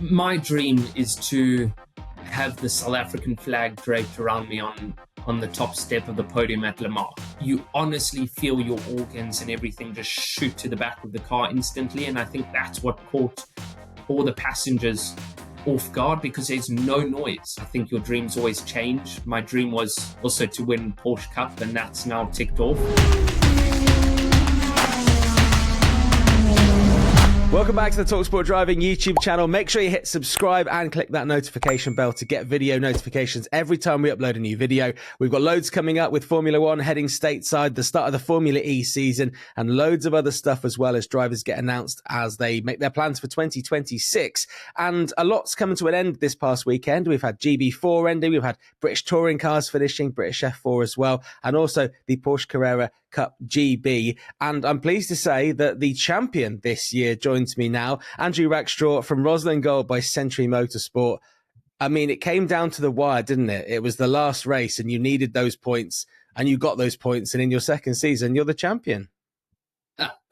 My dream is to have the South African flag draped around me on the top step of the podium at Le Mans. You honestly feel your organs and everything just shoot to the back of the car instantly, and I think that's what caught all the passengers off guard, because there's no noise. I think your dreams always change. My dream was also to win Porsche Cup, and that's now ticked off. Welcome back to the talkSPORT Driving YouTube channel. Make sure you hit subscribe and click that notification bell to get video notifications every time we upload a new video. We've got loads coming up with Formula One heading stateside, the start of the Formula E season, and loads of other stuff as well as drivers get announced as they make their plans for 2026. And a lot's coming to an end this past weekend. We've had GB4 ending, we've had British touring cars finishing, British F4 as well, and also the Porsche Carrera Cup GB. And I'm pleased to say that the champion this year joins me now, Andrew Rackstraw from Rosslyn Gold by Century Motorsport. I mean, it came down to the wire, didn't it? It was the last race and you needed those points, and you got those points, and in your second season, you're the champion.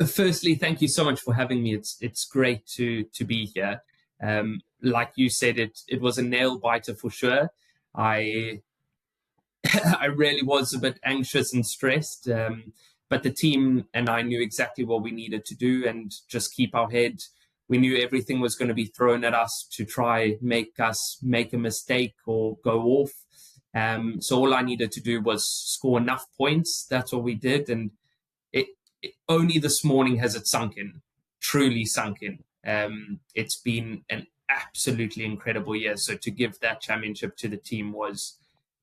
Firstly, thank you so much for having me. It's great to be here. Like you said, it was a nail biter for sure. I really was a bit anxious and stressed, but the team and I knew exactly what we needed to do and just keep our head. We knew everything was going to be thrown at us to try make us make a mistake or go off. So all I needed to do was score enough points. That's what we did. And it only this morning has it sunk in, truly sunk in. It's been an absolutely incredible year. So to give that championship to the team was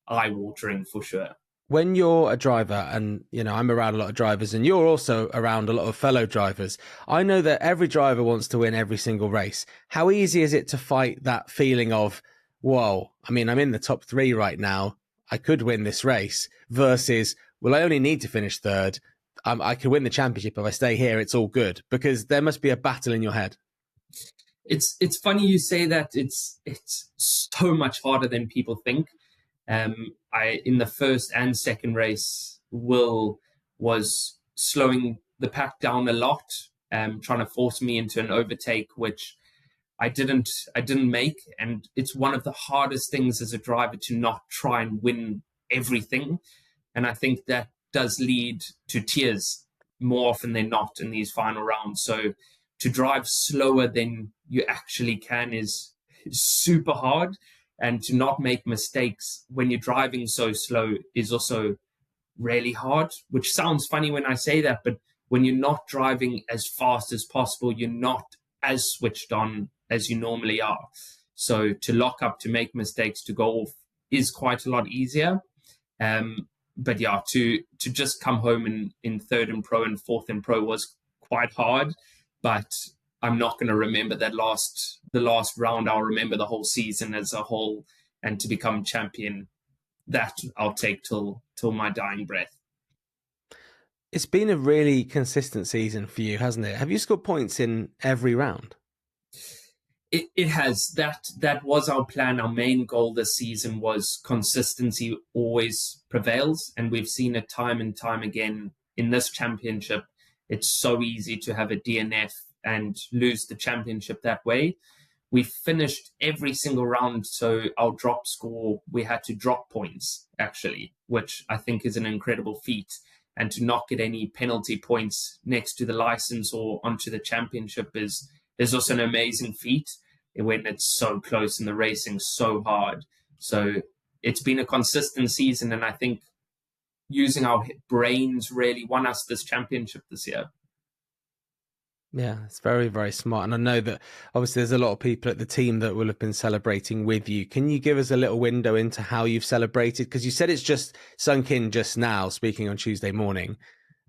eye-watering for sure. When you're a driver, and you know I'm around a lot of drivers, and you're also around a lot of fellow drivers, I know that every driver wants to win every single race. How easy is it to fight that feeling of, whoa, I mean, I'm in the top 3 right now, I could win this race, versus, well, I only need to finish third, I could win the championship if I stay here, it's all good? Because there must be a battle in your head. It's funny you say that. It's so much harder than people think. In the first and second race, Will was slowing the pack down a lot, trying to force me into an overtake, which I didn't make. And it's one of the hardest things as a driver to not try and win everything. And I think that does lead to tears more often than not in these final rounds. So to drive slower than you actually can is super hard. And to not make mistakes when you're driving so slow is also really hard, which sounds funny when I say that, but when you're not driving as fast as possible, you're not as switched on as you normally are. So to lock up, to make mistakes, to go off is quite a lot easier. But yeah, to just come home in third in pro and fourth in pro was quite hard, but I'm not going to remember the last round. I'll remember the whole season as a whole, and to become champion, that I'll take till my dying breath. It's been a really consistent season for you, hasn't it? Have you scored points in every round? It has. That was our plan. Our main goal this season was consistency always prevails, and we've seen it time and time again in this championship. It's so easy to have a DNF and lose the championship that way. We finished every single round, so our drop score, we had to drop points, actually, which I think is an incredible feat. And to not get any penalty points next to the license or onto the championship is also an amazing feat when it's so close and the racing's so hard. So it's been a consistent season, and I think using our brains really won us this championship this year. Yeah, it's very, very smart. And I know that obviously there's a lot of people at the team that will have been celebrating with you. Can you give us a little window into how you've celebrated? Because you said it's just sunk in just now, speaking on Tuesday morning.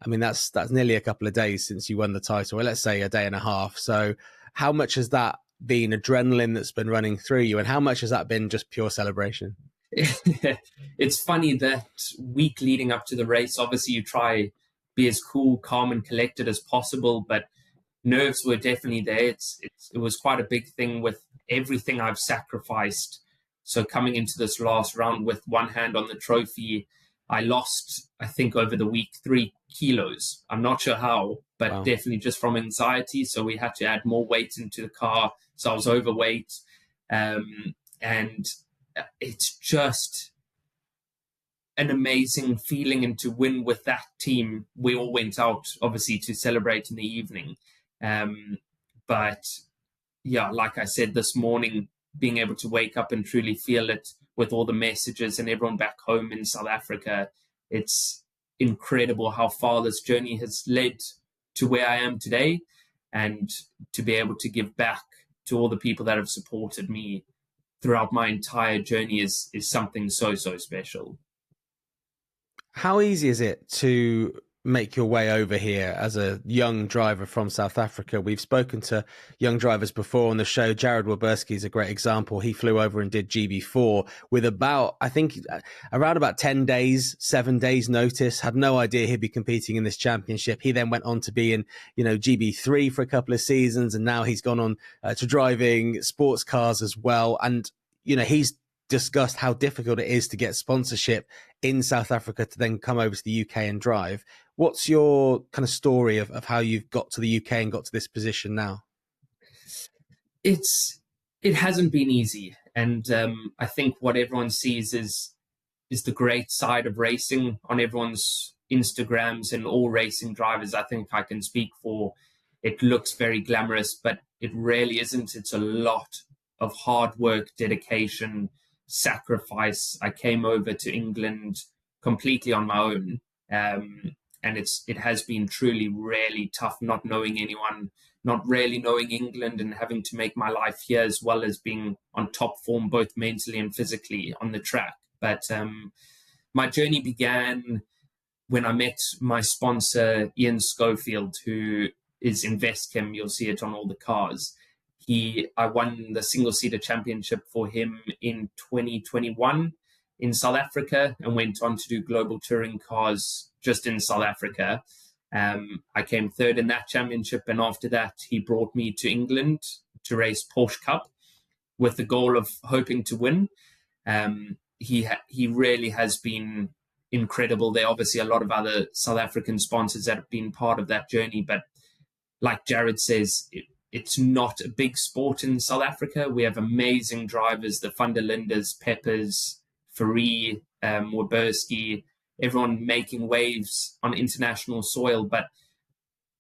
I mean, that's nearly a couple of days since you won the title, or let's say a day and a half. So how much has that been adrenaline that's been running through you, and how much has that been just pure celebration? It's funny, that week leading up to the race, obviously you try be as cool, calm and collected as possible, but nerves were definitely there. It was quite a big thing with everything I've sacrificed. So coming into this last round with one hand on the trophy, I lost, I think over the week, 3 kilos. I'm not sure how, but Definitely just from anxiety. So we had to add more weight into the car, so I was overweight. And it's just an amazing feeling, and to win with that team. We all went out, obviously, to celebrate in the evening. But yeah, like I said, this morning, being able to wake up and truly feel it with all the messages and everyone back home in South Africa, it's incredible how far this journey has led to where I am today, and to be able to give back to all the people that have supported me throughout my entire journey is something so, so special. How easy is it to make your way over here as a young driver from South Africa? We've spoken to young drivers before on the show. Jared Wilberski is a great example. He flew over and did GB4 with around about 10 days, 7 days notice, had no idea he'd be competing in this championship. He then went on to be in, GB3 for a couple of seasons, and now he's gone on to driving sports cars as well. And, he's discussed how difficult it is to get sponsorship in South Africa to then come over to the UK and drive. What's your kind of story of how you've got to the UK and got to this position now? It hasn't been easy. And I think what everyone sees is the great side of racing on everyone's Instagrams, and all racing drivers, I think I can speak for. It looks very glamorous, but it really isn't. It's a lot of hard work, dedication, sacrifice. I came over to England completely on my own, and it has been truly really tough, not knowing anyone, not really knowing England, and having to make my life here, as well as being on top form both mentally and physically on the track. But my journey began when I met my sponsor Ian Schofield, who is Investchem. You'll see it on all the cars. I won the single-seater championship for him in 2021 in South Africa, and went on to do global touring cars just in South Africa. I came third in that championship, and after that, he brought me to England to race Porsche Cup with the goal of hoping to win. He really has been incredible. There are obviously a lot of other South African sponsors that have been part of that journey, but like Jared says, it's not a big sport in South Africa. We have amazing drivers, the Van der Lindes, Peppers, Fourie, Wilberski, everyone making waves on international soil. But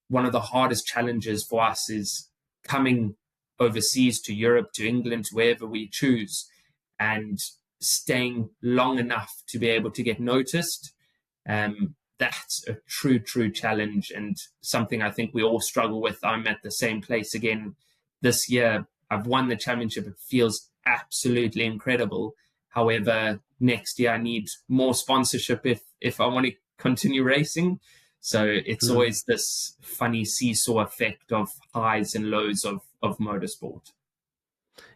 one of the hardest challenges for us is coming overseas to Europe, to England, to wherever we choose, and staying long enough to be able to get noticed. That's a true challenge, and something I think we all struggle with. I'm at the same place again this year. I've won the championship. It feels absolutely incredible. However, next year I need more sponsorship if I want to continue racing. So it's always this funny seesaw effect of highs and lows of motorsport.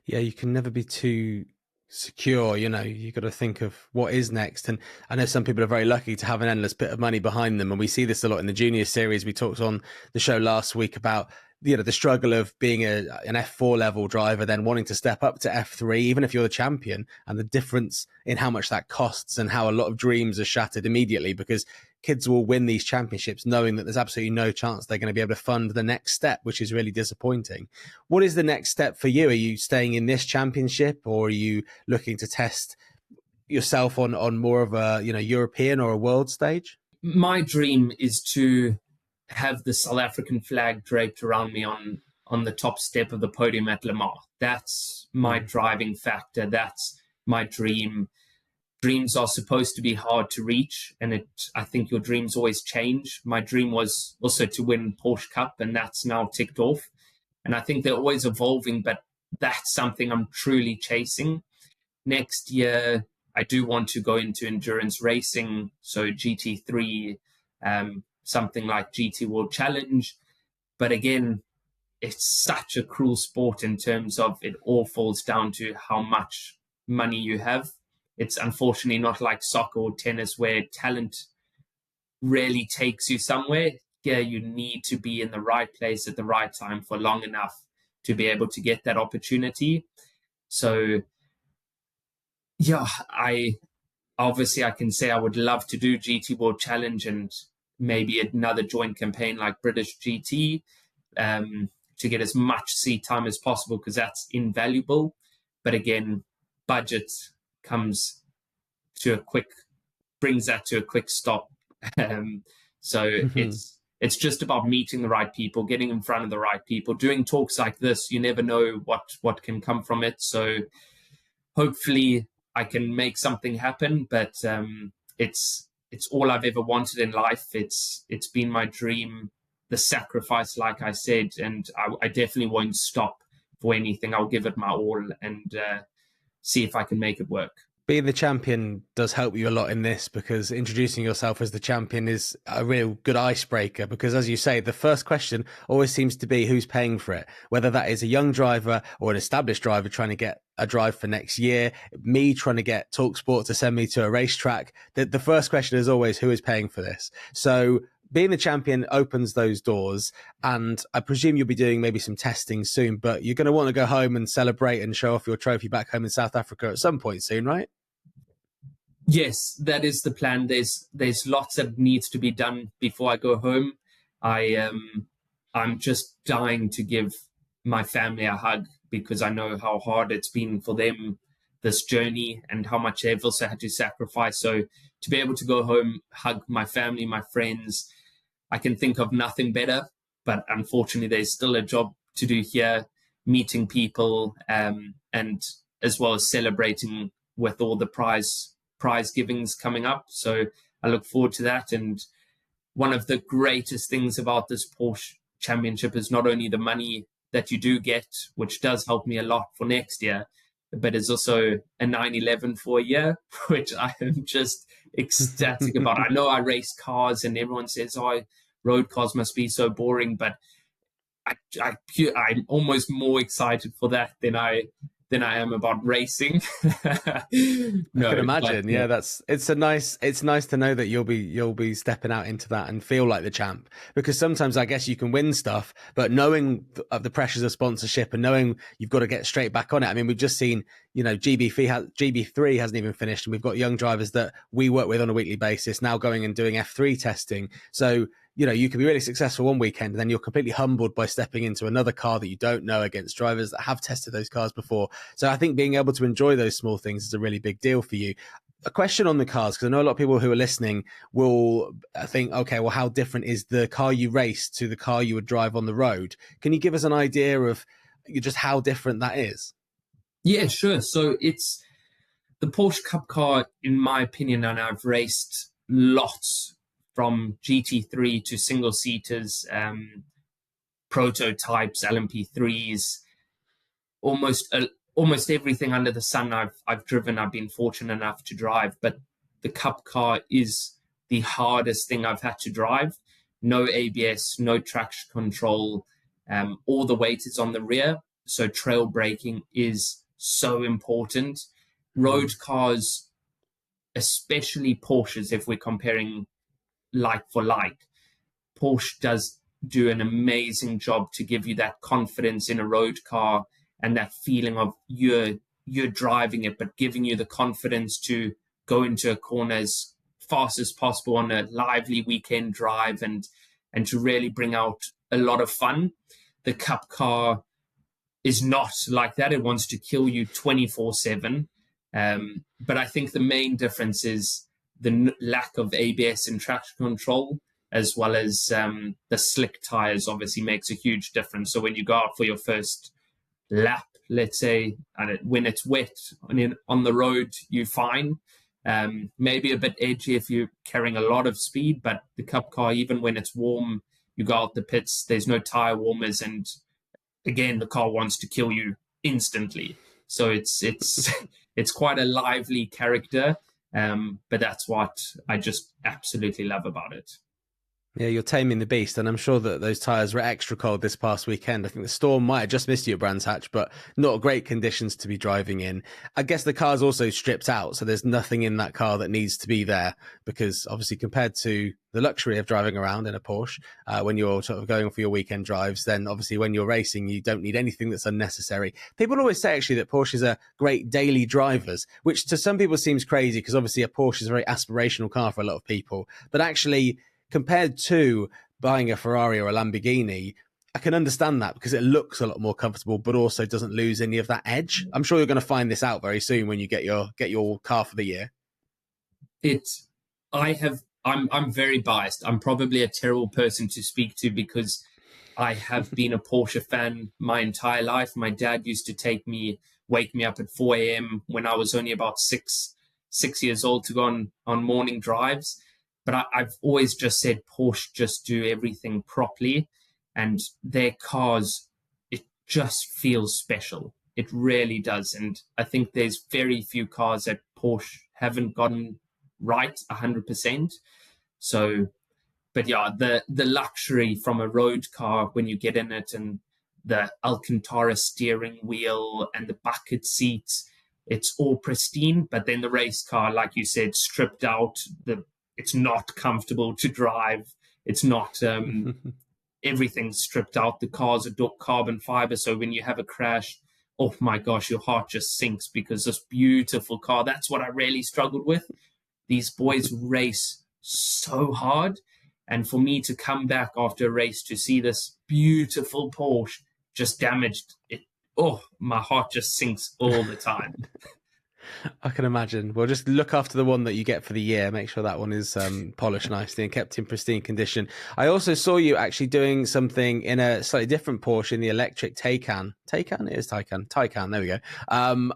Yeah, you can never be too secure. You got to think of what is next. And I know some people are very lucky to have an endless bit of money behind them, and we see this a lot in the junior series. We talked on the show last week about the struggle of being an F4 level driver, then wanting to step up to F3, even if you're the champion, and the difference in how much that costs, and how a lot of dreams are shattered immediately, because kids will win these championships knowing that there's absolutely no chance they're going to be able to fund the next step, which is really disappointing. What is the next step for you? Are you staying in this championship, or are you looking to test yourself on more of a European or a world stage? My dream is to have the South African flag draped around me on the top step of the podium at Le Mans. That's my driving factor. That's my dream. Dreams are supposed to be hard to reach, and I think your dreams always change. My dream was also to win Porsche Cup, and that's now ticked off. And I think they're always evolving, but that's something I'm truly chasing. Next year, I do want to go into endurance racing, so GT3, something like GT World Challenge. But again, it's such a cruel sport in terms of it all falls down to how much money you have. It's unfortunately not like soccer or tennis, where talent really takes you somewhere. Here, you need to be in the right place at the right time for long enough to be able to get that opportunity. So yeah, I can say I would love to do GT World Challenge and maybe another joint campaign like British GT. to get as much seat time as possible, because that's invaluable. But again, budget comes to a quick, brings that to a quick stop. So it's just about meeting the right people, getting in front of the right people, doing talks like this. You never know what can come from it. So hopefully I can make something happen, but it's all I've ever wanted in life. It's been my dream, the sacrifice, like I said, and I definitely won't stop for anything. I'll give it my all and see if I can make it work. Being the champion does help you a lot in this, because introducing yourself as the champion is a real good icebreaker, because as you say, the first question always seems to be who's paying for it, whether that is a young driver or an established driver trying to get a drive for next year, me trying to get talkSPORT to send me to a racetrack. The first question is always who is paying for this. So being the champion opens those doors, and I presume you'll be doing maybe some testing soon, but you're going to want to go home and celebrate and show off your trophy back home in South Africa at some point soon, right? Yes, that is the plan. There's lots that needs to be done before I go home. I'm just dying to give my family a hug, because I know how hard it's been for them, this journey, and how much they've also had to sacrifice. So to be able to go home, hug my family, my friends, I can think of nothing better. But unfortunately, there's still a job to do here, meeting people, and as well as celebrating with all the prize givings coming up. So I look forward to that. And one of the greatest things about this Porsche Championship is not only the money that you do get, which does help me a lot for next year, but it's also a 911 for a year, which I am just ecstatic about. I know I race cars and everyone says, oh, road cars must be so boring, but I'm almost more excited for that than I am about racing. No, I can imagine. But, yeah, it's nice to know that you'll be stepping out into that and feel like the champ, because sometimes I guess you can win stuff, but knowing of the pressures of sponsorship and knowing you've got to get straight back on it. I mean, we've just seen, GB3 hasn't even finished, and we've got young drivers that we work with on a weekly basis now going and doing F3 testing. So you can be really successful one weekend, and then you're completely humbled by stepping into another car that you don't know against drivers that have tested those cars before. So I think being able to enjoy those small things is a really big deal for you. A question on the cars, because I know a lot of people who are listening will think, okay, well, how different is the car you race to the car you would drive on the road? Can you give us an idea of just how different that is? Yeah, sure. So it's the Porsche Cup car, in my opinion, and I've raced lots from GT3 to single-seaters, prototypes, LMP3s, almost everything under the sun I've driven, I've been fortunate enough to drive. But the Cup car is the hardest thing I've had to drive. No ABS, no traction control, all the weight is on the rear. So trail braking is so important. Road cars, especially Porsches, if we're comparing like for like, Porsche does do an amazing job to give you that confidence in a road car and that feeling of you're driving it, but giving you the confidence to go into a corner as fast as possible on a lively weekend drive and to really bring out a lot of fun. The Cup car is not like that. It wants to kill you 24/7. But I think the main difference is the lack of ABS and traction control, as well as the slick tires obviously makes a huge difference. So when you go out for your first lap, let's say, and when it's wet on the road, you're fine. Maybe a bit edgy if you're carrying a lot of speed, but the Cup car, even when it's warm, you go out the pits, there's no tire warmers, and again, the car wants to kill you instantly. So it's quite a lively character. But that's what I just absolutely love about it. Yeah, you're taming the beast, and I'm sure that those tyres were extra cold this past weekend. I think the storm might have just missed you at Brands Hatch, but not great conditions to be driving in. I guess the car's also stripped out, so there's nothing in that car that needs to be there, because obviously compared to the luxury of driving around in a Porsche, when you're sort of going for your weekend drives, then obviously when you're racing, you don't need anything that's unnecessary. People always say actually that Porsches are great daily drivers, which to some people seems crazy, because obviously a Porsche is a very aspirational car for a lot of people, but actually compared to buying a Ferrari or a Lamborghini, I can understand that because it looks a lot more comfortable, but also doesn't lose any of that edge. I'm sure you're going to find this out very soon when you get your car for the year. I'm very biased. I'm probably a terrible person to speak to because I have been a Porsche fan my entire life. My dad used to wake me up at 4 a.m. when I was only about six years old to go on morning drives. But I've always just said Porsche just do everything properly, and their cars, it just feels special. It really does. And I think there's very few cars that Porsche haven't gotten right 100%. So, but yeah, the luxury from a road car when you get in it, and the Alcantara steering wheel and the bucket seats, it's all pristine. But then the race car, like you said, stripped out, it's not comfortable to drive. It's not, everything's stripped out. The cars are carbon fiber. So when you have a crash, oh my gosh, your heart just sinks because this beautiful car, that's what I really struggled with. These boys race so hard. And for me to come back after a race to see this beautiful Porsche just damaged, my heart just sinks all the time. I can imagine. Well, just look after the one that you get for the year. Make sure that one is polished nicely and kept in pristine condition. I also saw you actually doing something in a slightly different Porsche, in the electric Taycan. Taycan? It is Taycan. Taycan, there we go.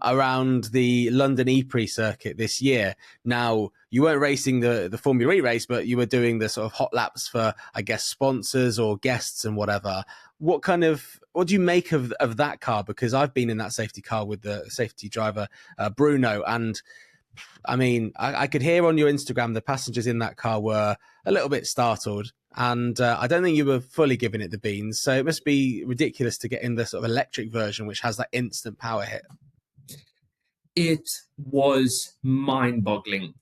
Around the London E-Prix circuit this year. Now, you weren't racing the Formula E race, but you were doing the sort of hot laps for, I guess, sponsors or guests and whatever. What do you make of that car? Because I've been in that safety car with the safety driver, Bruno. And I mean, I could hear on your Instagram, the passengers in that car were a little bit startled. And I don't think you were fully giving it the beans. So it must be ridiculous to get in the sort of electric version, which has that instant power hit. It was mind-boggling.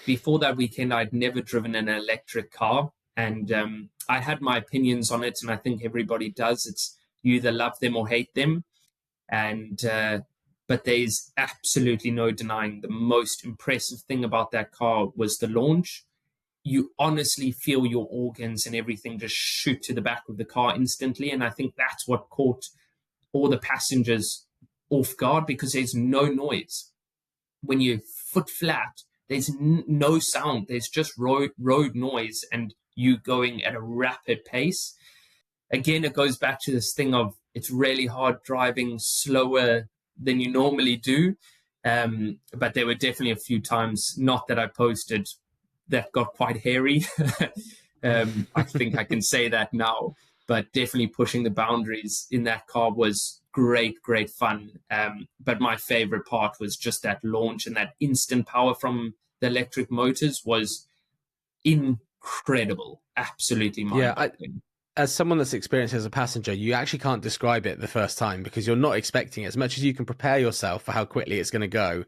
Before that weekend, I'd never driven an electric car. And I had my opinions on it, and I think everybody does. It's you either love them or hate them. And but there's absolutely no denying the most impressive thing about that car was the launch. You honestly feel your organs and everything just shoot to the back of the car instantly. And I think that's what caught all the passengers off guard, because there's no noise. When you're foot flat, there's no sound. There's just road noise, and you going at a rapid pace. Again, it goes back to this thing of it's really hard driving slower than you normally do. But there were definitely a few times, not that I posted, that got quite hairy. I think I can say that now, but definitely pushing the boundaries in that car was great fun. But my favorite part was just that launch, and that instant power from the electric motors was incredible. Absolutely mind-boggling. As someone that's experienced as a passenger, you actually can't describe it the first time because you're not expecting it. As much as you can prepare yourself for how quickly it's going to go,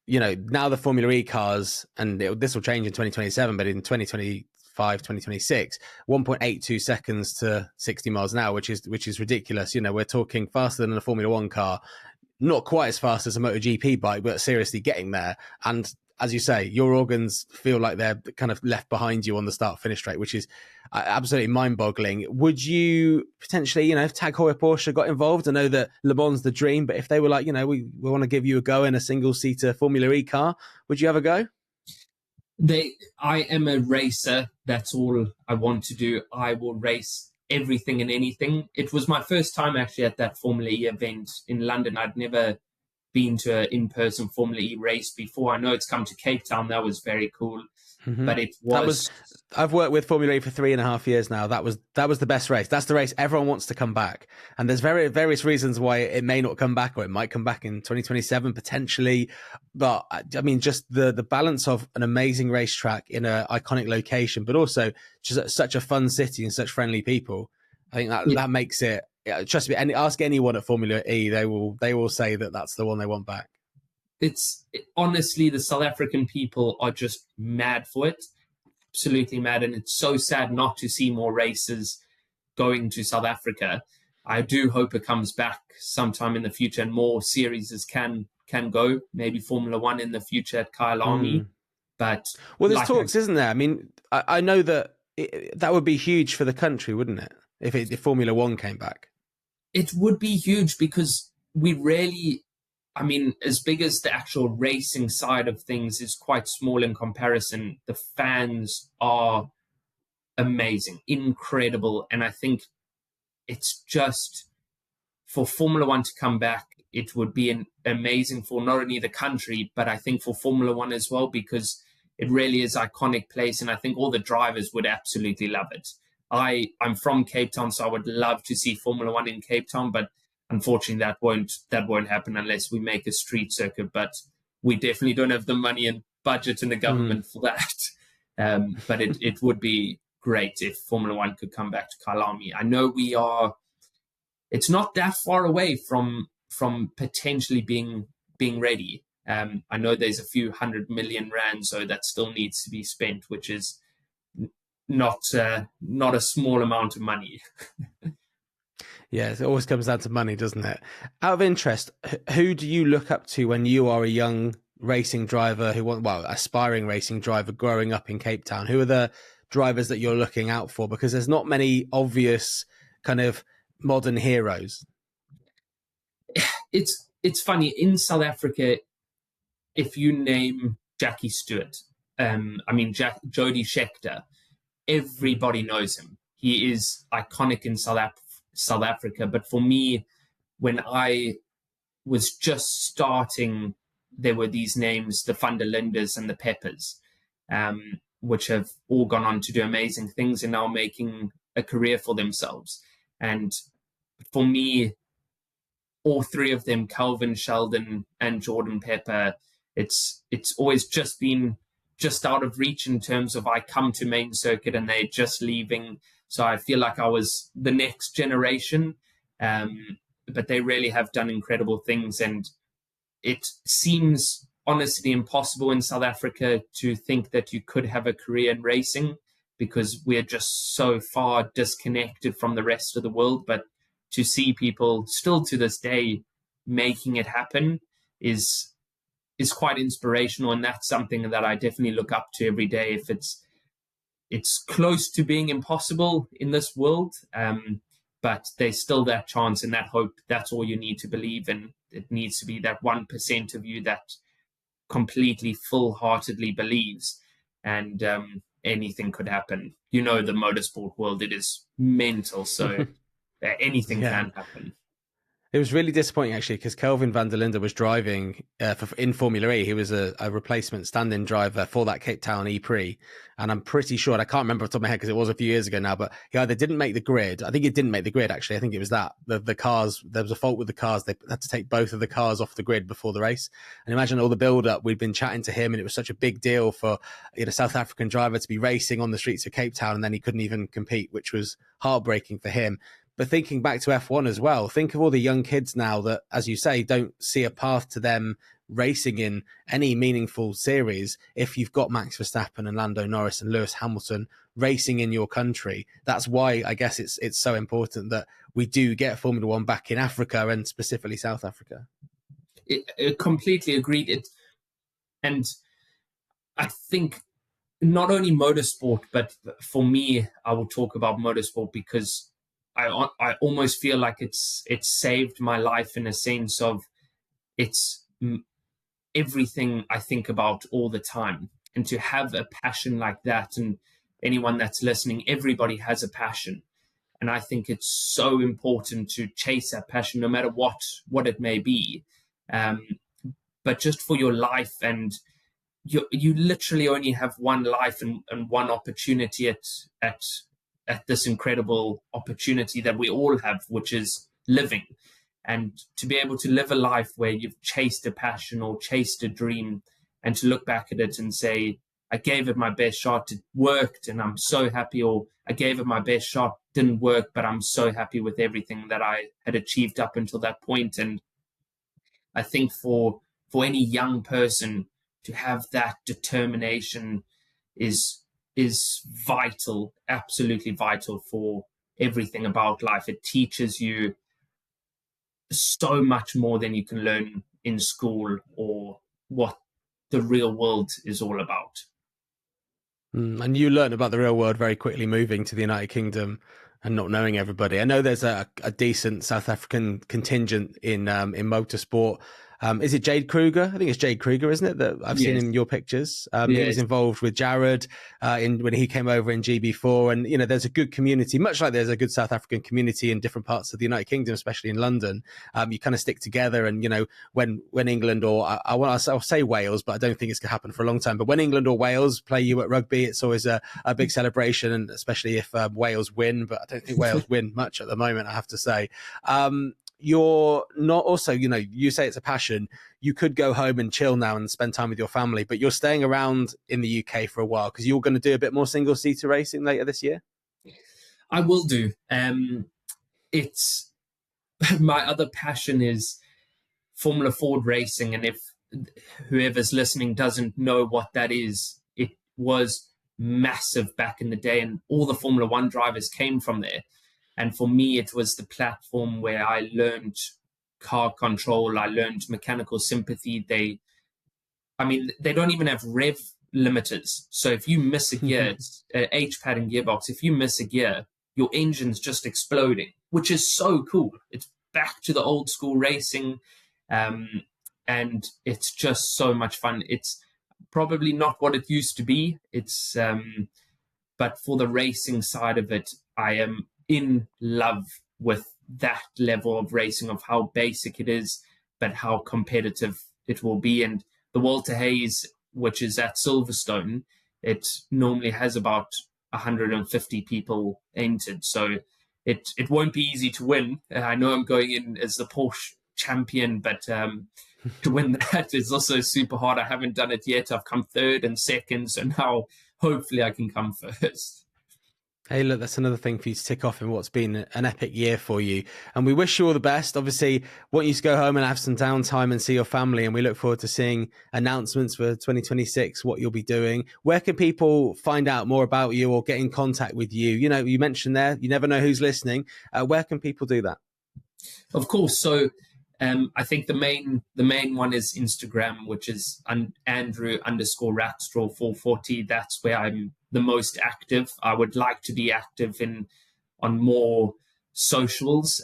you know, now the Formula E cars, and this will change in 2027, but in 2025, 2026, 1.82 seconds to 60 miles an hour, which is ridiculous. You know, we're talking faster than a Formula One car, not quite as fast as a MotoGP bike, but seriously getting there. And as you say, your organs feel like they're kind of left behind you on the start-finish straight, which is absolutely mind-boggling. Would you potentially, you know, if Tag Heuer Porsche got involved? I know that Le Mans the dream, but if they were like, you know, we want to give you a go in a single-seater Formula E car, would you have a go? I am a racer. That's all I want to do. I will race everything and anything. It was my first time actually at that Formula E event in London. I'd never been to an in-person Formula E race before. I know it's come to Cape Town. That was very cool. Mm-hmm. But it was... I've worked with Formula E for 3.5 years now. That was the best race. That's the race everyone wants to come back. And there's various reasons why it may not come back, or it might come back in 2027 potentially. But I mean, just the balance of an amazing racetrack in an iconic location, but also just such a fun city and such friendly people. I think that makes it... Trust me, and ask anyone at Formula E, they will say that that's the one they want back. Honestly, the South African people are just mad for it, absolutely mad, and it's so sad not to see more races going to South Africa. I do hope it comes back sometime in the future, and more series can go. Maybe Formula One in the future at Kyalami. But there's talks, isn't there? I mean, I know that that would be huge for the country, wouldn't it? if Formula One came back? It would be huge because we really, I mean, as big as the actual racing side of things is quite small in comparison, the fans are amazing, incredible. And I think it's just for Formula One to come back, it would be amazing for not only the country, but I think for Formula One as well, because it really is an iconic place. And I think all the drivers would absolutely love it. I'm from Cape Town, so I would love to see Formula One in Cape Town, but unfortunately that won't happen unless we make a street circuit. But we definitely don't have the money and budget in the government for that. But it would be great if Formula One could come back to Kyalami. I know it's not that far away from potentially being ready. I know there's a few 100 million rand, so that still needs to be spent, which is not a small amount of money. Yeah, it always comes down to money, doesn't it? Out of interest, who do you look up to when you are a young racing driver aspiring racing driver growing up in Cape Town? Who are the drivers that you're looking out for? Because there's not many obvious kind of modern heroes. It's funny in South Africa, if you name Jackie Stewart, Jody Scheckter, everybody knows him. He is iconic in South Africa. But for me, when I was just starting, there were these names, the Van der Lindes and the Peppers, which have all gone on to do amazing things and now making a career for themselves. And for me, all three of them, Calvin, Sheldon, and Jordan Pepper, it's always just been just out of reach in terms of I come to main circuit and they're just leaving. So I feel like I was the next generation. But they really have done incredible things. And it seems honestly impossible in South Africa to think that you could have a career in racing because we're just so far disconnected from the rest of the world. But to see people still to this day making it happen is quite inspirational, and that's something that I definitely look up to every day. If it's close to being impossible in this world, but there's still that chance and that hope. That's all you need to believe in. It needs to be that 1% of you that completely full-heartedly believes, and anything could happen. You know, the motorsport world, it is mental, so anything can happen. It was really disappointing, actually, because Kelvin van der Linde was driving in Formula E. He was a replacement stand-in driver for that Cape Town E-Prix. And I'm pretty sure, and I can't remember off the top of my head because it was a few years ago now, but he either didn't make the grid. I think he didn't make the grid, actually. I think it was that. The cars, there was a fault with the cars. They had to take both of the cars off the grid before the race. And imagine all the build-up. We'd been chatting to him, and it was such a big deal for a South African driver to be racing on the streets of Cape Town, and then he couldn't even compete, which was heartbreaking for him. But thinking back to F1 as well, think of all the young kids now that, as you say, don't see a path to them racing in any meaningful series. If you've got Max Verstappen and Lando Norris and Lewis Hamilton racing in your country, that's why I guess it's so important that we do get Formula One back in Africa and specifically South Africa. It completely agreed. And I think not only motorsport, but for me, I will talk about motorsport because I almost feel like it's saved my life in a sense of it's everything I think about all the time. And to have a passion like that, and anyone that's listening, everybody has a passion. And I think it's so important to chase that passion no matter what it may be. But just for your life, and you literally only have one life and one opportunity at this incredible opportunity that we all have, which is living. And to be able to live a life where you've chased a passion or chased a dream, and to look back at it and say, I gave it my best shot, it worked, and I'm so happy, or I gave it my best shot, didn't work, but I'm so happy with everything that I had achieved up until that point. And I think for any young person to have that determination is vital, absolutely vital for everything about life. It teaches you so much more than you can learn in school or what the real world is all about. And you learned about the real world very quickly moving to the United Kingdom and not knowing everybody. I know there's a decent South African contingent in motorsport. Is it Jade Kruger? I think it's Jade Kruger, isn't it? That I've seen in your pictures. He was involved with Jared when he came over in GB4. And, you know, there's a good community, much like there's a good South African community in different parts of the United Kingdom, especially in London. You kind of stick together. And, you know, when England or I'll say Wales, but I don't think it's going to happen for a long time. But when England or Wales play you at rugby, it's always a big celebration, and especially if Wales win. But I don't think Wales win much at the moment, I have to say. You're not also, you know, you say it's a passion. You could go home and chill now and spend time with your family, but you're staying around in the UK for a while because you're going to do a bit more single-seater racing later this year. I will do. It's my other passion is Formula Ford racing, and if whoever's listening doesn't know what that is, it was massive back in the day, and all the Formula One drivers came from there. And for me, it was the platform where I learned car control. I learned mechanical sympathy. They don't even have rev limiters. So if you miss a gear, it's an H-pad and gearbox. If you miss a gear, your engine's just exploding, which is so cool. It's back to the old school racing. And it's just so much fun. It's probably not what it used to be. But for the racing side of it, I am in love with that level of racing, of how basic it is, but how competitive it will be. And the Walter Hayes, which is at Silverstone, it normally has about 150 people entered. So it won't be easy to win. I know I'm going in as the Porsche champion, but to win that is also super hard. I haven't done it yet. I've come third and second, so now hopefully I can come first. Hey, look, that's another thing for you to tick off in what's been an epic year for you. And we wish you all the best. Obviously, want you to go home and have some downtime and see your family. And we look forward to seeing announcements for 2026, what you'll be doing. Where can people find out more about you or get in contact with you? You know, you mentioned there, you never know who's listening. Where can people do that? Of course. So I think the main one is Instagram, which is Andrew_Rackstraw 440. That's where I'm the most active. I would like to be active on more socials,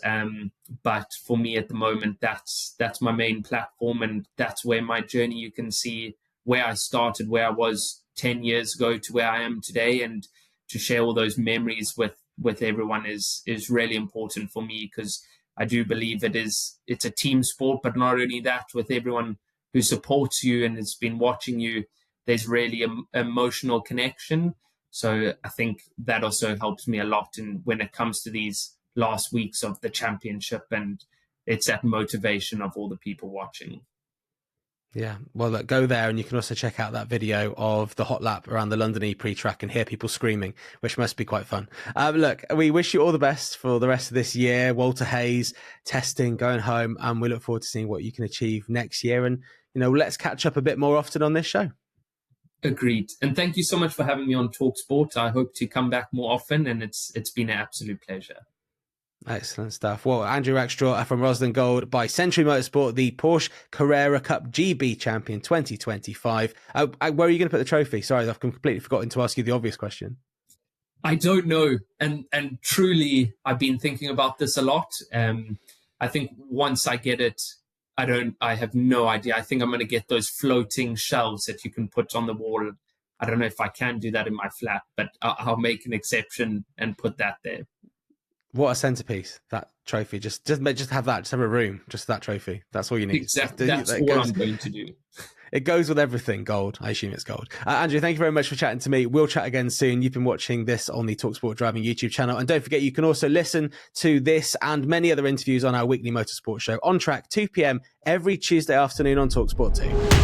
but for me at the moment, that's my main platform, and that's where my journey. You can see where I started, where I was 10 years ago to where I am today, and to share all those memories with everyone is really important for me, because I do believe it's a team sport. But not only that, with everyone who supports you and has been watching you, there's really an emotional connection. So I think that also helps me a lot when it comes to these last weeks of the championship, and it's that motivation of all the people watching. Yeah, well, look, go there, and you can also check out that video of the hot lap around the London E pre-track and hear people screaming, which must be quite fun. Look, we wish you all the best for the rest of this year. Walter Hayes, testing, going home, and we look forward to seeing what you can achieve next year. And, you know, let's catch up a bit more often on this show. Agreed. And thank you so much for having me on talkSPORT. I hope to come back more often, and it's been an absolute pleasure. Excellent stuff. Well, Andrew Rackstraw from Rosslyn Gold by Century Motorsport, the Porsche Carrera Cup GB champion 2025. Where are you going to put the trophy? Sorry, I've completely forgotten to ask you the obvious question. I don't know. And truly, I've been thinking about this a lot. I think once I get it, I have no idea. I think I'm going to get those floating shelves that you can put on the wall. I don't know if I can do that in my flat, but I'll make an exception and put that there. What a centerpiece, that trophy. Just have that. Just have a room, just that trophy. That's all you need. Exactly. That's all I'm going to do. It goes with everything. Gold. I assume it's gold. Andrew, thank you very much for chatting to me. We'll chat again soon. You've been watching this on the talkSPORT Driving YouTube channel. And don't forget, you can also listen to this and many other interviews on our weekly motorsport show, On Track, 2 p.m. every Tuesday afternoon on talkSPORT 2.